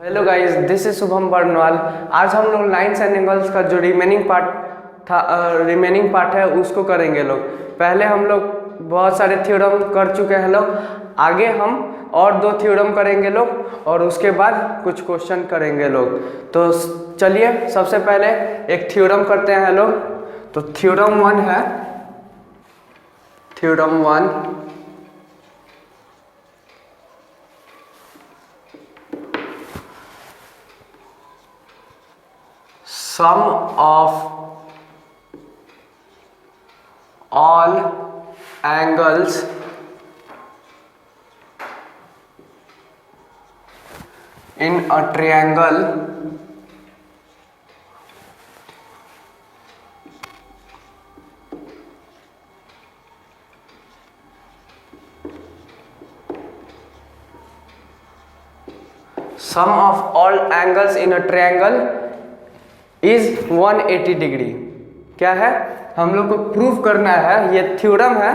Hello guys, this is Shubham Barnwal. आज हम लोग लाइन्स एंड एंगल्स का जो रिमेनिंग पार्ट है उसको करेंगे लोग। पहले हम लोग बहुत सारे थ्योरम कर चुके हैं लोग, आगे हम और 2 थ्योरम करेंगे लोग और उसके बाद कुछ क्वेश्चन करेंगे लोग। तो चलिए सबसे पहले एक थ्योरम करते हैं लोग। तो थ्योरम 1 है, theorem 1 sum of all angles in a triangle sum of all angles in a triangle is 180 degree. क्या है, हम लोग को प्रूव करना है, ये थ्योरम है,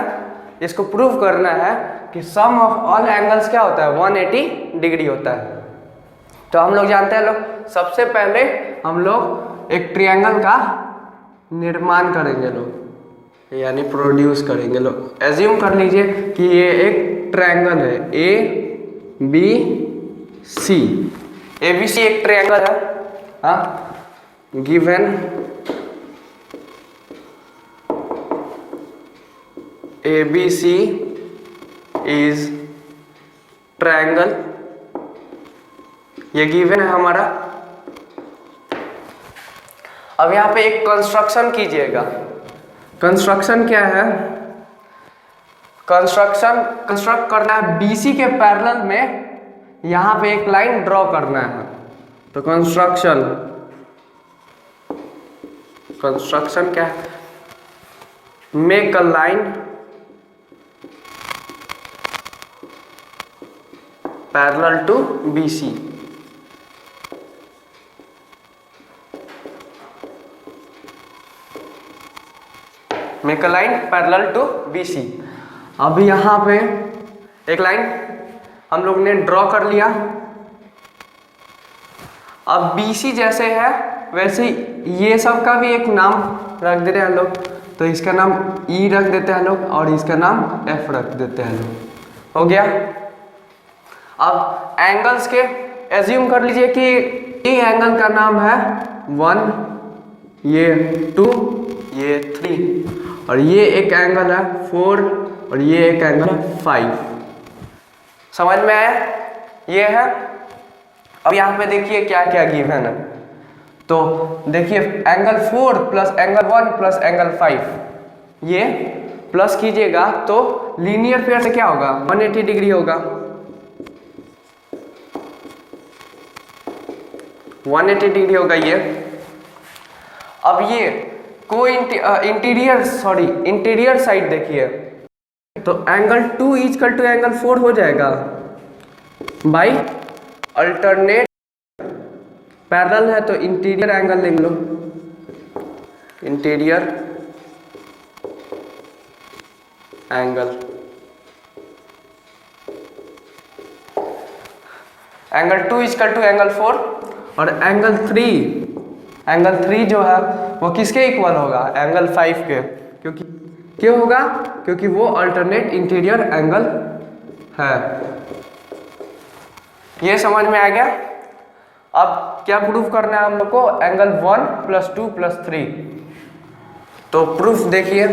इसको प्रूव करना है कि सम ऑफ ऑल एंगल्स क्या होता है, 180 डिग्री होता है। तो हम लोग जानते हैं लोग, सबसे पहले हम लोग एक ट्रायंगल का निर्माण करेंगे लोग, यानी प्रोड्यूस करेंगे लोग। एज्यूम कर लीजिए कि ये एक ट्रायंगल है ABC। ABC एक ट्रायंगल है, हाँ। Given ABC is triangle, ये गिवन है हमारा। अब यहाँ पे एक कंस्ट्रक्शन कीजिएगा। कंस्ट्रक्शन क्या है, कंस्ट्रक्ट करना है BC के पैरेलल में, यहाँ पे एक लाइन ड्रॉ करना है। तो कंस्ट्रक्शन क्या है, make a line parallel to BC। Make a line parallel to BC। अब यहाँ पे एक लाइन हम लोग ने ड्रॉ कर लिया। अब BC जैसे है वैसे ये सब का भी एक नाम रख दे रहे हैं लोग। तो इसका नाम E रख देते हैं लोग और इसका नाम F रख देते हैं लोग। हो गया। अब एंगल्स के एज्यूम कर लीजिए कि ये एंगल का नाम है 1, ये 2, ये 3 और ये एक एंगल है 4 और ये एक एंगल है 5। समझ में आया, ये है। अब यहाँ पे देखिए क्या क्या गिवन है। तो देखिए angle 4 plus angle 1 plus angle 5, ये प्लस कीजिएगा तो लीनियर पेयर से क्या होगा, 180 डिग्री होगा। 180 डिग्री होगा ये। अब ये इंटीरियर साइड देखिए, तो एंगल 2 इक्वल टू एंगल 4 हो जाएगा बाई अल्टरनेट पैरेलल है तो इंटीरियर एंगल लिख लो, interior angle. Angle 2 equal to angle 4 और एंगल 3 जो है वो किसके इक्वल होगा, एंगल 5 के। क्योंकि क्यों होगा, क्योंकि वो अल्टरनेट इंटीरियर एंगल है। ये समझ में आ गया। अब क्या प्रूफ करना है हम लोग को, एंगल 1 प्लस 2 प्लस 3। तो प्रूफ देखिए,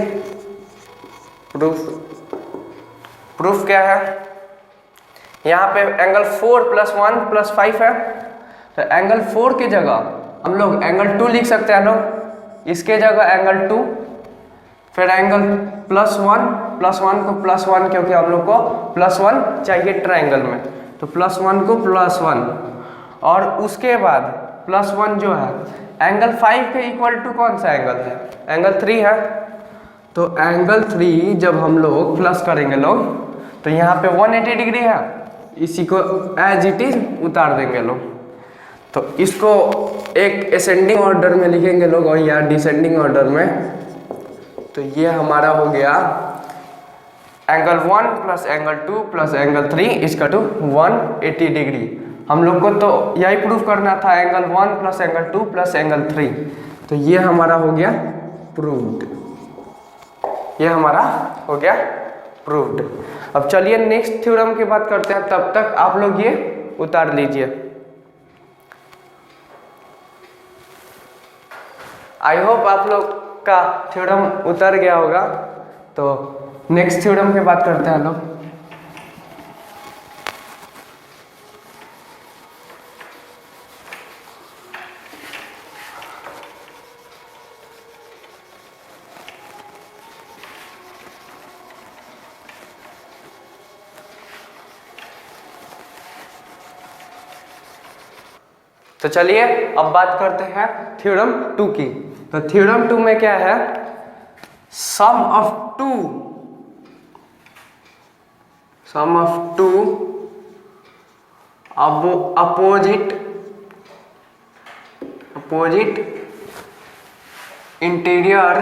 प्रूफ क्या है, यहाँ पे एंगल 4 प्लस 1 प्लस 5 है। तो एंगल 4 की जगह हम लोग एंगल 2 लिख सकते हैं लोग, इसके जगह एंगल 2, फिर एंगल प्लस 1 को प्लस 1, क्योंकि हम लोग को प्लस 1 चाहिए ट्रायंगल में, तो प्लस 1 को प्लस 1 और उसके बाद प्लस 1 जो है एंगल 5 के इक्वल टू कौन सा एंगल है, एंगल 3 है। तो एंगल 3 जब हम लोग प्लस करेंगे लोग तो यहाँ पे 180 डिग्री है, इसी को एज इट इज उतार देंगे लोग। तो इसको एक असेंडिंग ऑर्डर में लिखेंगे लोग और या डिसेंडिंग ऑर्डर में। तो ये हमारा हो गया angle 1 plus angle 2 plus angle 3 इसका टू 180 डिग्री। हम लोग को तो यही प्रूफ करना था, angle 1 plus angle 2 plus angle 3। तो ये हमारा हो गया प्रूव्ड, ये हमारा हो गया प्रूव्ड। अब चलिए नेक्स्ट थ्योरम की बात करते हैं, तब तक आप लोग ये उतार लीजिए। आई होप आप लोग का थ्योरम उतर गया होगा। तो नेक्स्ट थ्योरम की बात करते हैं लोग। तो चलिए अब बात करते हैं थ्योरम 2 की। तो थ्योरम 2 में क्या है, sum of two opposite interior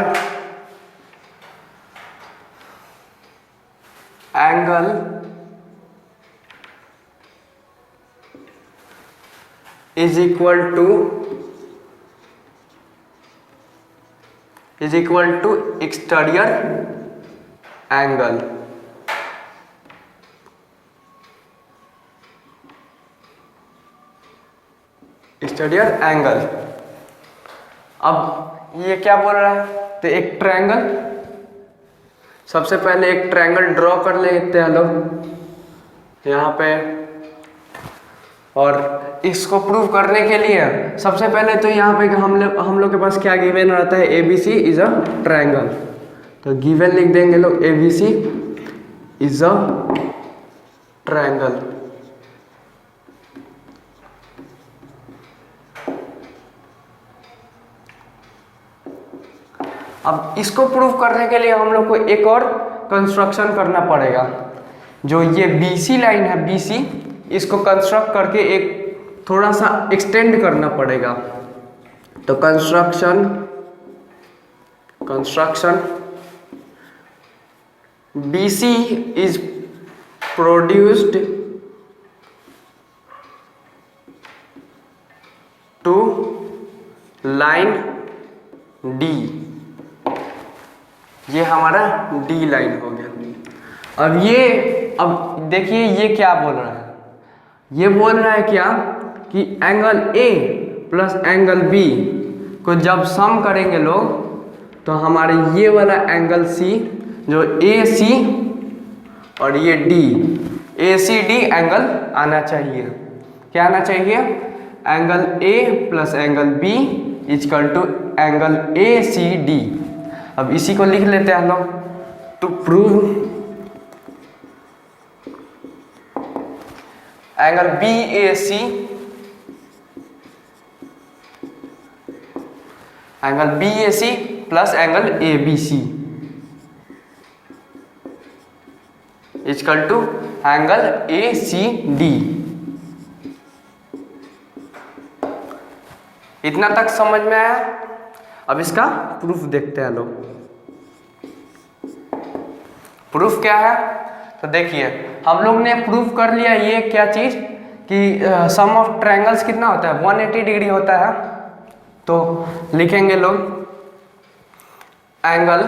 angle is equal to exterior angle। Exterior angle. अब ये क्या बोल रहा है, तो एक ट्रायंगल, सबसे पहले एक ट्रायंगल ड्रॉ कर लेते हैं लोग यहाँ पे। और इसको प्रूव करने के लिए सबसे पहले तो यहाँ पे हम लोग के पास क्या गिवन रहता है, ABC इज अ ट्रायंगल। तो गिवन लिख देंगे लोग, ABC इज अ ट्रायंगल। अब इसको प्रूव करने के लिए हम लोग को एक और कंस्ट्रक्शन करना पड़ेगा। जो ये BC लाइन है, BC, इसको कंस्ट्रक्ट करके एक थोड़ा सा एक्सटेंड करना पड़ेगा। तो construction BC is produced to line D। ये हमारा D लाइन हो गया। अब देखिए ये क्या बोल रहा है, ये बोल रहा है क्या कि angle A plus angle B को जब सम करेंगे लोग तो हमारे ये वाला एंगल C, जो AC और ये D, ACD एंगल आना चाहिए। क्या आना चाहिए, angle A plus angle B equal to angle ACD। अब इसी को लिख लेते हैं हम लोग, to prove angle BAC plus angle ABC equal to angle ACD। इतना तक समझ में आया। अब इसका प्रूफ देखते हैं लोग। प्रूफ क्या है, तो देखिए हम लोग ने प्रूफ कर लिया ये क्या चीज कि सम ऑफ ट्रायंगल्स कितना होता है, 180 डिग्री होता है। तो लिखेंगे लोग angle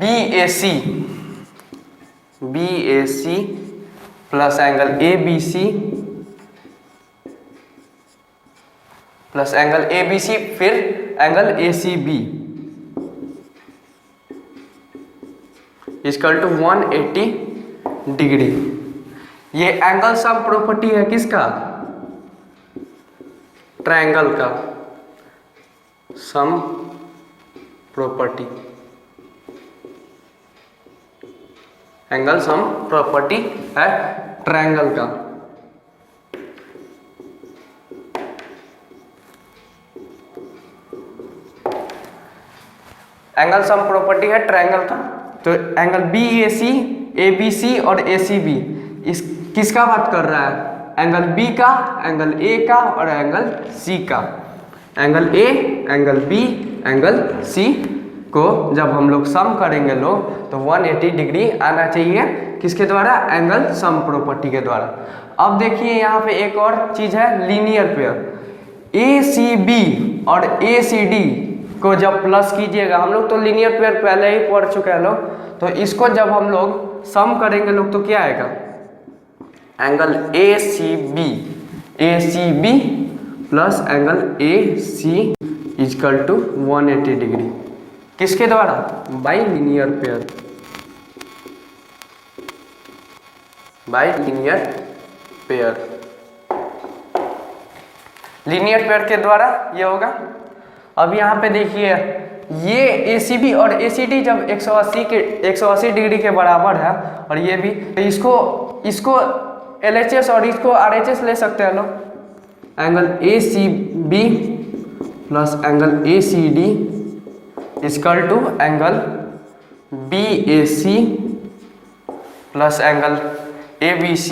BAC plus angle ABC plus angle ABC फिर angle ACB equal to 180 degree. ये एंगल सम प्रॉपर्टी है किसका, ट्रायंगल का sum property, angle sum property है ट्रायंगल का। एंगल सम प्रॉपर्टी है ट्रायंगल का। तो एंगल BAC, ABC और ACB इस किसका बात कर रहा है, एंगल B का, एंगल A का और एंगल C का। Angle A, angle B, angle C को जब हम लोग सम करेंगे लोग तो 180 डिग्री आना चाहिए, किसके द्वारा, एंगल सम प्रॉपर्टी के द्वारा। अब देखिए यहाँ पे एक और चीज़ है लीनियर पेयर। ACB और ACD को जब प्लस कीजिएगा, हम लोग तो लीनियर पेयर पहले ही पढ़ चुके हैं लोग, तो इसको जब हम लोग सम करेंगे लोग तो क्या आएगा, angle ACB plus angle AC equal to 180 degree. किसके द्वारा, by linear pair, by linear pair, linear pair के द्वारा ये होगा। अब यहाँ पे देखिए ये ACB और ACD जब 180 डिग्री के बराबर है और ये भी, तो इसको LHS और इसको RHS ले सकते हैं लोग। Angle ACB plus angle ACD equal to angle BAC plus angle ABC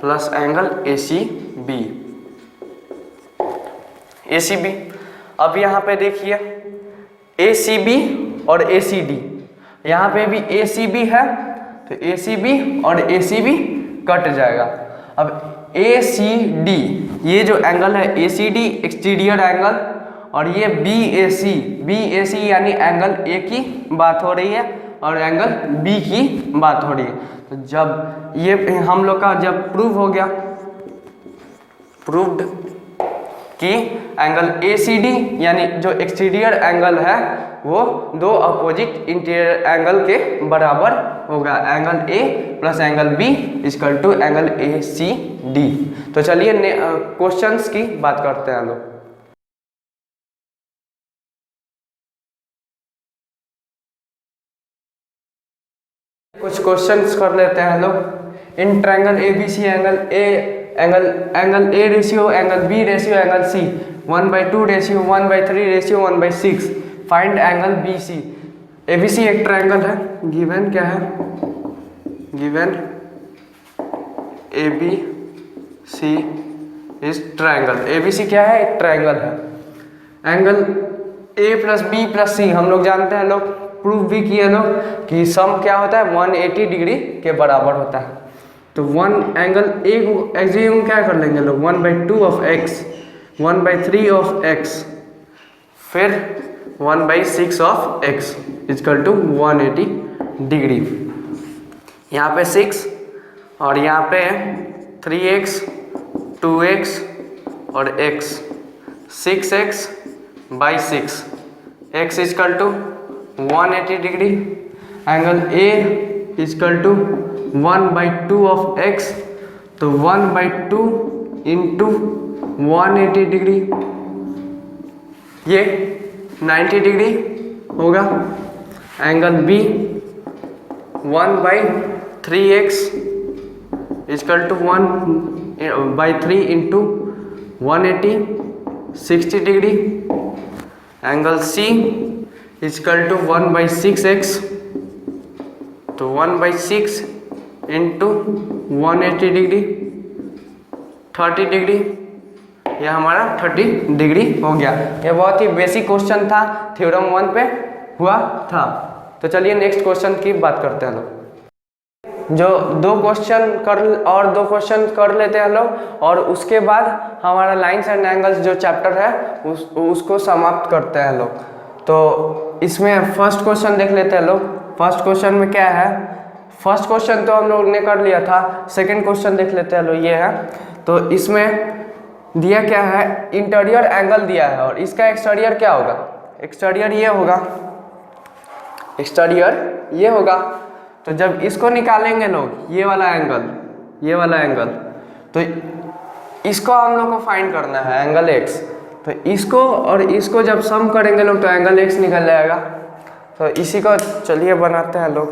plus angle ACB। अब यहाँ पे देखिए ACB और ACD, यहाँ पे भी ACB है तो ACB और ACB कट जाएगा। अब ACD, ये जो एंगल है ACD एक्सटीरियर एंगल, और ये BAC यानी एंगल A की बात हो रही है और एंगल B की बात हो रही है। तो जब ये हम लोग का जब प्रूव हो गया, प्रूव्ड कि एंगल ACD यानी जो एक्सटीरियर एंगल है वो दो अपोजिट इंटीरियर एंगल के बराबर होगा, angle A plus angle B equal to angle ACD। तो चलिए क्वेश्चंस की बात करते हैं लोग। कुछ क्वेश्चंस कर लेते हैं लोग। In triangle ABC angle A ratio, angle B ratio, angle C 1/2 ratio, 1/3 ratio, 1/6, find angle BC। ABC एक ट्रायंगल है, गिवन क्या है, गिवन ABC इस ट्रायंगल। ABC क्या है, एक ट्रायंगल है। Angle A plus B plus C हम लोग जानते हैं लोग, प्रूव भी किए लोग कि सम क्या होता है 180 डिग्री के बराबर होता है। तो वन एंगल A को एग्जीम क्या कर लेंगे लोग, 1/2 ऑफ x, 1/3 ऑफ x, फिर 1/6 of x equal to 180 degree. यहाँ पे 6 और यहाँ पे 3x, 2x और x, 6x/6, x equal to 180 degree. Angle A equal to 1/2 of x, तो 1/2 इंटू 180 डिग्री, ये 90 डिग्री होगा। Angle B 1/3x equal to 1/3 into 180 60 degree. Angle C equal to 1/6x, तो 1/6 इंटू 180 डिग्री 30 डिग्री, यह हमारा 30 degree हो गया। यह बहुत ही बेसिक क्वेश्चन था, थ्योरम 1 पे हुआ था। तो चलिए नेक्स्ट क्वेश्चन की बात करते हैं लोग। जो दो क्वेश्चन कर लेते हैं लोग, और उसके बाद हमारा लाइंस एंड एंगल्स जो चैप्टर है उसको समाप्त करते हैं लोग। तो इसमें फर्स्ट क्वेश्चन देख लेते हैं लोग। फर्स्ट क्वेश्चन में क्या है, फर्स्ट क्वेश्चन तो हम लोग ने कर लिया था, सेकंड क्वेश्चन देख लेते हैं लोग। ये है, तो इसमें दिया क्या है, इंटीरियर एंगल दिया है और इसका एक्सटीरियर क्या होगा, एक्सटीरियर ये होगा, एक्सटीरियर ये होगा। तो जब इसको निकालेंगे लोग, ये वाला एंगल, तो इसको हम लोग को फाइंड करना है एंगल x। तो इसको और इसको जब सम करेंगे लोग तो एंगल x निकल जाएगा। तो इसी को चलिए बनाते हैं लोग।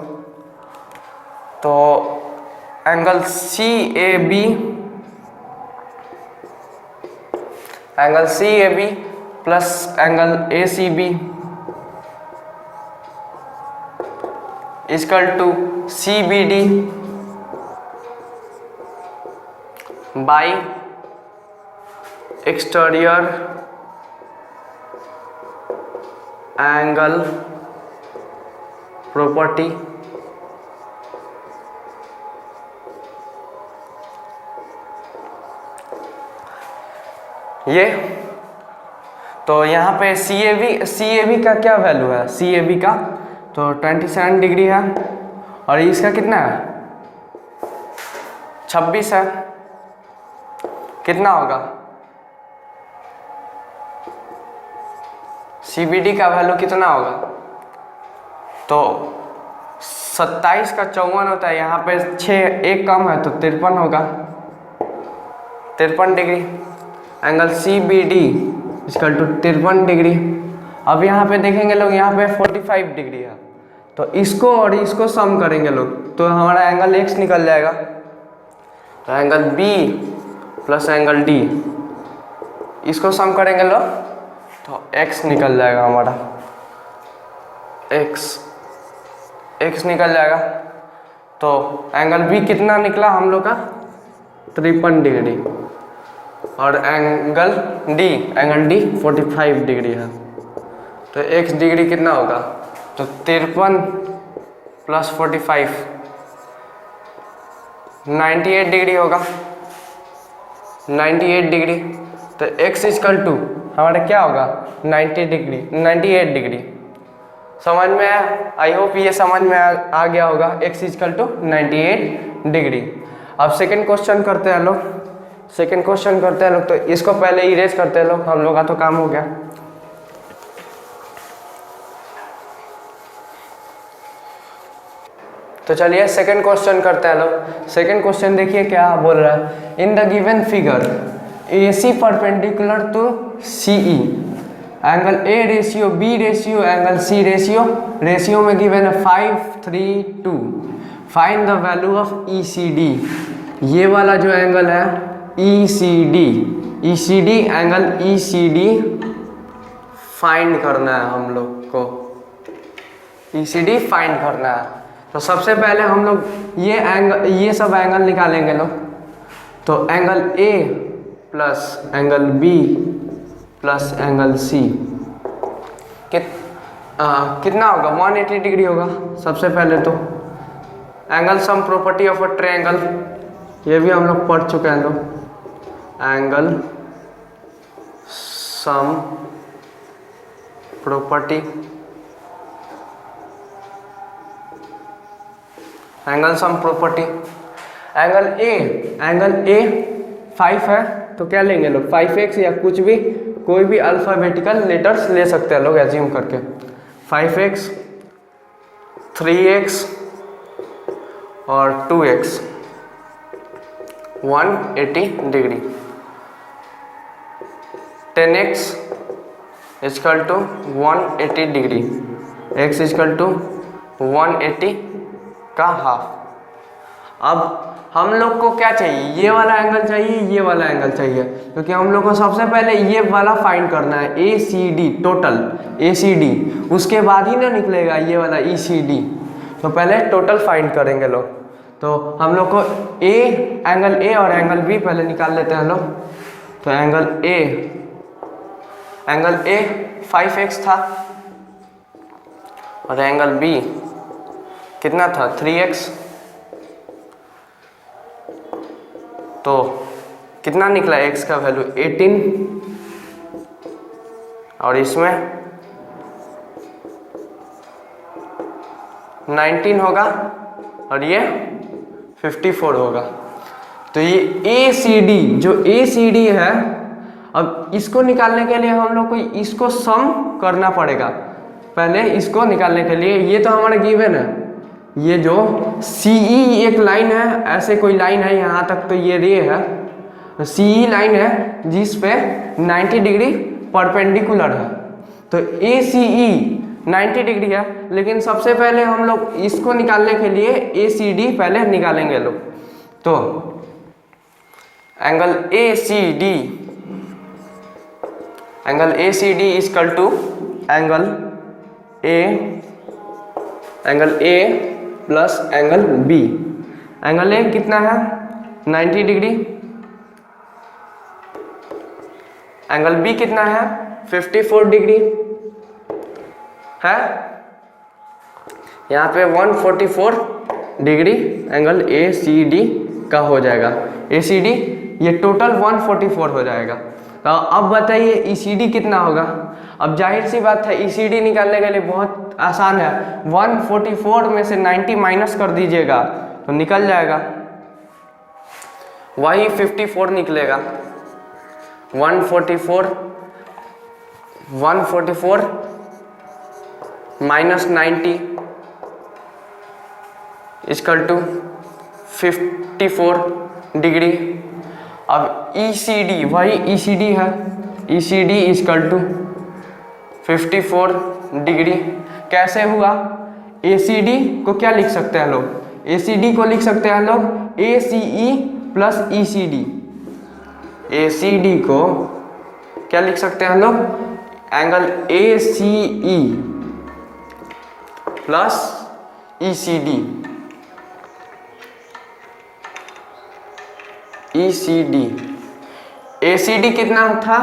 तो angle CAB plus angle ACB equal to CBD by exterior angle property ये तो यहाँ पे सी ए बी का क्या वैल्यू है, सी ए बी का तो 27 डिग्री है और इसका कितना है 26 है, कितना होगा सी बी डी का वैल्यू कितना होगा, तो 27 का 54 होता है, यहाँ पे 6 एक कम है तो 53 होगा, 53 degree. Angle C B D equal to 53 degree. अब यहाँ पे देखेंगे लोग, यहाँ पे 45 डिग्री है तो इसको और इसको सम करेंगे लोग तो हमारा एंगल एक्स निकल जाएगा। तो angle B plus angle D, इसको सम करेंगे लोग तो एक्स निकल जाएगा हमारा, एक्स निकल जाएगा। तो एंगल बी कितना निकला हम लोग का 53 डिग्री और एंगल डी 45 डिग्री है। तो एक्स डिग्री कितना होगा, तो 53 प्लस 45 98 डिग्री होगा, 98 डिग्री। तो एक्स इक्वल टू हमारा क्या होगा 98 डिग्री। समझ में आया, आई होप ये समझ में आ गया होगा, एक्स इक्वल टू 98 डिग्री। अब सेकंड क्वेश्चन करते हैं लोग, तो इसको पहले इरेज करते हैं लोग, हम लोग का तो काम हो गया। तो चलिए सेकंड क्वेश्चन करते हैं लोग। सेकंड क्वेश्चन देखिए क्या बोल रहा है, in the given figure A C perpendicular to C E, angle A ratio B ratio angle C ratio में गिवन है 5:3:2, find the value of E C D. ये वाला जो एंगल है E C D angle E C D find करना है हम लोग को, ई सी डी फाइंड करना है। तो सबसे पहले हम लोग ये सब एंगल निकालेंगे लोग। तो angle A plus angle B plus angle C कितना होगा 180 डिग्री होगा। सबसे पहले तो angle sum property of a triangle, ये भी हम लोग पढ़ चुके हैं लोग। Angle sum property, angle sum property, angle A 5 है तो क्या लेंगे लोग 5x या कुछ भी कोई भी अल्फाबेटिकल लेटर्स ले सकते हैं लोग एज्यूम करके। 5x 3x और 2x 180 degree. 10x equal to 180 degree, x equal to 180 का हाफ। अब हम लोग को क्या चाहिए, ये वाला एंगल चाहिए, ये वाला एंगल चाहिए, क्योंकि हम लोग को सबसे पहले ये वाला फाइंड करना है ए C D, total A C D, उसके बाद ही ना निकलेगा ये वाला ई सी डी। तो पहले टोटल फाइंड करेंगे लोग। तो हम लोग को एंगल ए और एंगल बी पहले निकाल लेते हैं लोग। तो एंगल ए 5x था और एंगल बी कितना था 3x, तो कितना निकला x का वैल्यू 18 और इसमें 19 होगा और ये 54 होगा। तो ये ACD जो ACD है, अब इसको निकालने के लिए हम लोग को इसको सम करना पड़ेगा। पहले इसको निकालने के लिए ये तो हमारा गिवन है, ये जो CE एक लाइन है, ऐसे कोई लाइन है यहाँ तक, तो ये रे है CE लाइन है जिस पे 90 डिग्री परपेंडिकुलर है। तो ACE 90 डिग्री है, लेकिन सबसे पहले हम लोग इसको निकालने के लिए ACD पहले निकालेंगे लोग। तो angle ACD equal to angle A plus angle B। Angle A कितना है 90 डिग्री, एंगल B कितना है 54 डिग्री है, यहाँ पे 144 डिग्री एंगल ACD का हो जाएगा। ACD ये टोटल 144 हो जाएगा। तो अब बताइए ECD कितना होगा। अब जाहिर सी बात है ECD निकालने के लिए बहुत आसान है, 144 में से 90 माइनस कर दीजिएगा तो निकल जाएगा, वही 54 निकलेगा। 144 माइनस 90 इक्वल टू 54 डिग्री। अब ECD वही ECD है, ECD इक्वल टू 54 डिग्री। कैसे हुआ? ACD को क्या लिख सकते हैं लोग? ACD को लिख सकते हैं लोग ACE प्लस ECD। ACD को क्या लिख सकते हैं लोग? Angle ACE plus ECD। ACD कितना था?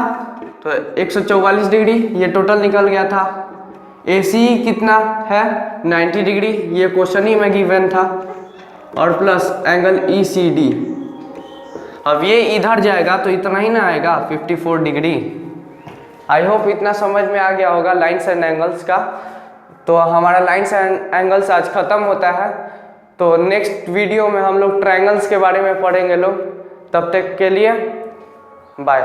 तो 144 डिग्री, ये टोटल निकल गया था। ACE कितना है? 90 डिग्री, ये क्वेश्चन ही में गिवन था, और प्लस एंगल ECD। अब ये इधर जाएगा तो इतना ही ना आएगा, 54 डिग्री। आई होप इतना समझ में आ गया होगा लाइन्स एंड एंगल्स का। तो हमारा लाइन्स एंड एंगल्स आज ख़त्म होता है। तो नेक्स्ट वीडियो में हम लोग ट्रायंगल्स के बारे में पढ़ेंगे लोग। तब तक के लिए बाय।